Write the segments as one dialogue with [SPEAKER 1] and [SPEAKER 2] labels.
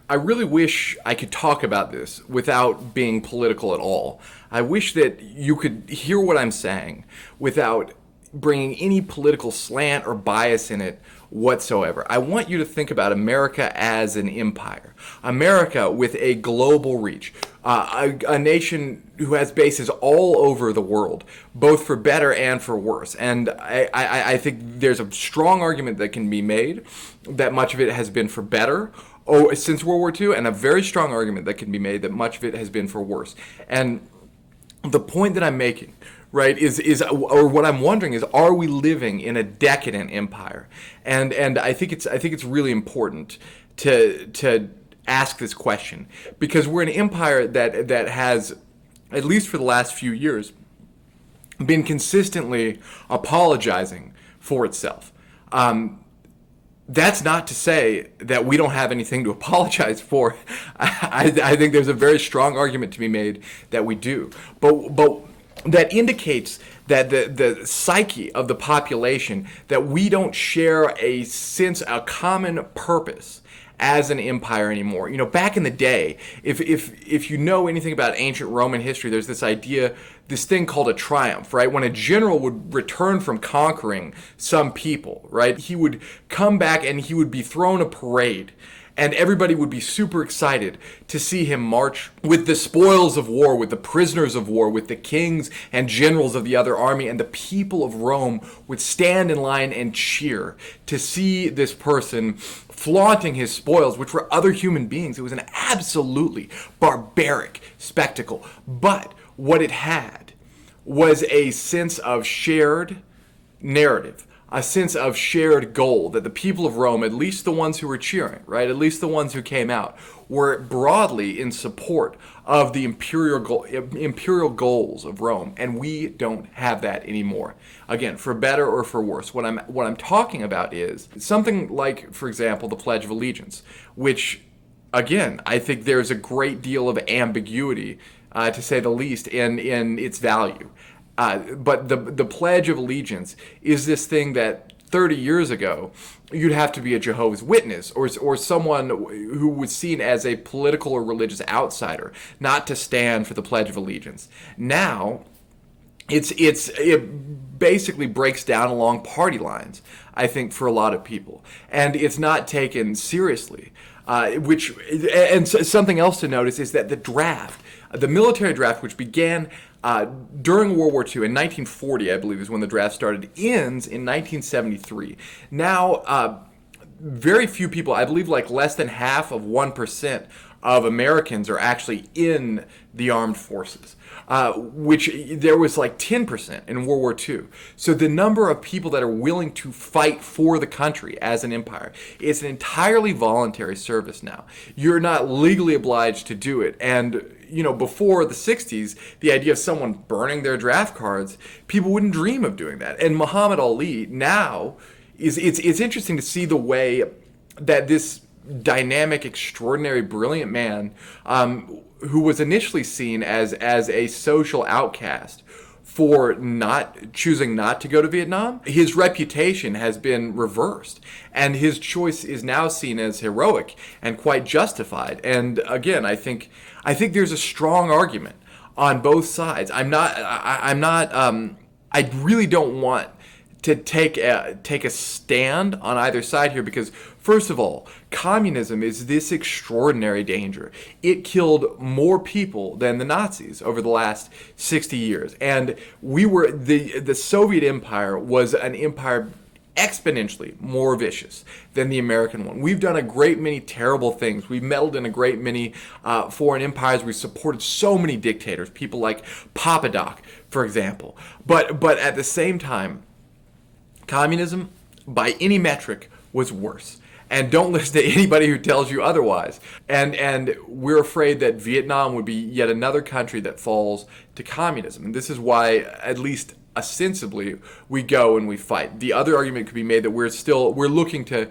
[SPEAKER 1] I really wish I could talk about this without being political at all. I wish that you could hear what I'm saying without bringing any political slant or bias in it whatsoever. I want you to think about America as an empire, America with a global reach, a nation who has bases all over the world, both for better and for worse. And I think there's a strong argument that can be made that much of it has been for better since World War II, and a very strong argument that can be made that much of it has been for worse. And the point that I'm making, right, or what I'm wondering is, are we living in a decadent empire? And I think it's really important to ask this question, because we're an empire that has, at least for the last few years, been consistently apologizing for itself. That's not to say that we don't have anything to apologize for. I think there's a very strong argument to be made that we do. But that indicates that the psyche of the population, that we don't share a common purpose as an empire anymore. You know, back in the day, if you know anything about ancient Roman history, there's this thing called a triumph, right? When a general would return from conquering some people, right? He would come back and he would be thrown a parade. And everybody would be super excited to see him march with the spoils of war, with the prisoners of war, with the kings and generals of the other army, and the people of Rome would stand in line and cheer to see this person flaunting his spoils, which were other human beings. It was an absolutely barbaric spectacle. But what it had was a sense of shared narrative, a sense of shared goal, that the people of Rome, at least the ones who were cheering, right, at least the ones who came out, were broadly in support of the imperial goals of Rome. And we don't have that anymore. Again, for better or for worse. What I'm talking about is something like, for example, the Pledge of Allegiance, which, again, I think there's a great deal of ambiguity, to say the least, in its value. But the Pledge of Allegiance is this thing that 30 years ago, you'd have to be a Jehovah's Witness or someone who was seen as a political or religious outsider not to stand for the Pledge of Allegiance. Now, it basically breaks down along party lines, I think, for a lot of people. And it's not taken seriously. Something else to notice is that the military draft, which began during World War II in 1940, I believe is when the draft started, ends in 1973. Now, very few people, I believe like less than half of 1% of Americans are actually in the armed forces, which there was like 10% in World War II. So the number of people that are willing to fight for the country as an empire, it's an entirely voluntary service now. You're not legally obliged to do it. And you know, before the 60s, the idea of someone burning their draft cards, people wouldn't dream of doing that. And Muhammad Ali now it's interesting to see the way that this dynamic, extraordinary, brilliant man, who was initially seen as a social outcast for choosing not to go to Vietnam, his reputation has been reversed, and his choice is now seen as heroic and quite justified. And again, I think there's a strong argument on both sides. I really don't want to take a stand on either side here, because first of all, communism is this extraordinary danger. It killed more people than the Nazis over the last 60 years, and the Soviet Empire was an empire exponentially more vicious than the American one. We've done a great many terrible things. We've meddled in a great many foreign empires. We've supported so many dictators, people like Papadoc, for example. But at the same time, communism, by any metric, was worse. And don't listen to anybody who tells you otherwise. And we're afraid that Vietnam would be yet another country that falls to communism. And this is why, at least ostensibly, we go and we fight. The other argument could be made that we're looking to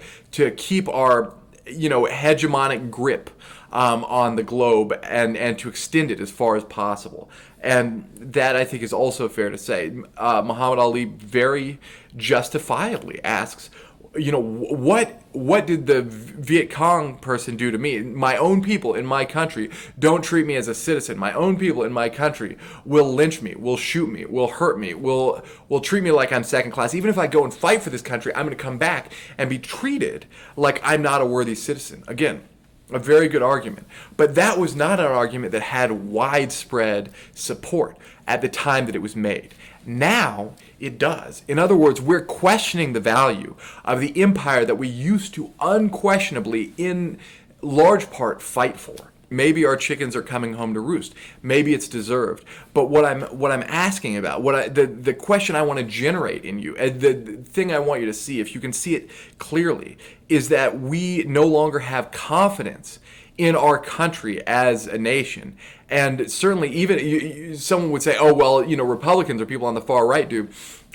[SPEAKER 1] keep our hegemonic grip on the globe and to extend it as far as possible. And that, I think, is also fair to say. Muhammad Ali very justifiably asks, what did the Viet Cong person do to me? My own people in my country don't treat me as a citizen. My own people in my country will lynch me, will shoot me, will hurt me, will treat me like I'm second class. Even if I go and fight for this country, I'm going to come back and be treated like I'm not a worthy citizen. Again, a very good argument. But that was not an argument that had widespread support at the time that it was made. Now it does. In other words, we're questioning the value of the empire that we used to unquestionably, in large part, fight for. Maybe our chickens are coming home to roost. Maybe it's deserved. But what I'm asking about, the question I want to generate in you, the thing I want you to see, if you can see it clearly, is that we no longer have confidence in our country as a nation. And certainly, even someone would say, "Oh well, Republicans or people on the far right do."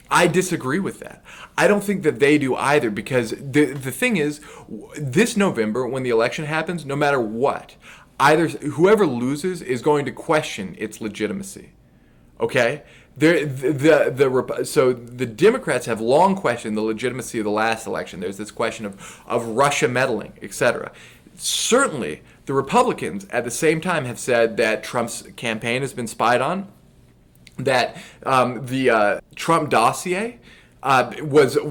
[SPEAKER 1] I disagree with that. I don't think that they do either, because the thing is, this November when the election happens, no matter what, either whoever loses is going to question its legitimacy. Okay? So the Democrats have long questioned the legitimacy of the last election. There's this question of Russia meddling, etc. Certainly, the Republicans at the same time have said that Trump's campaign has been spied on, that the Trump dossier was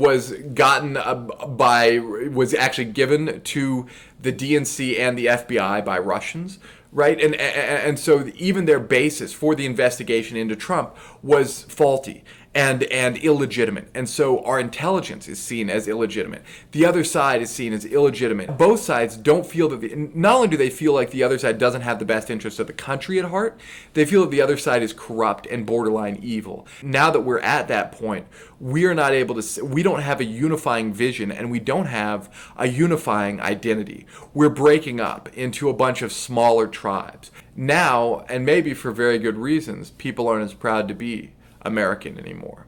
[SPEAKER 1] actually given to the DNC and the FBI by Russians, right? And so even their basis for the investigation into Trump was faulty and illegitimate. And so our intelligence is seen as illegitimate. The other side is seen as illegitimate. Both sides don't feel that not only do they feel like the other side doesn't have the best interests of the country at heart, they feel that the other side is corrupt and borderline evil. Now that we're at that point, we are not able to, we don't have a unifying vision, and we don't have a unifying identity. We're breaking up into a bunch of smaller tribes. Now, and maybe for very good reasons, people aren't as proud to be American anymore.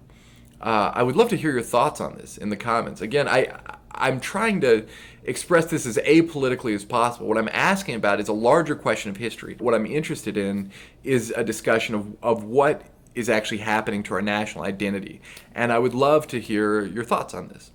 [SPEAKER 1] I would love to hear your thoughts on this in the comments. Again, I'm trying to express this as apolitically as possible. What I'm asking about is a larger question of history. What I'm interested in is a discussion of what is actually happening to our national identity. And I would love to hear your thoughts on this.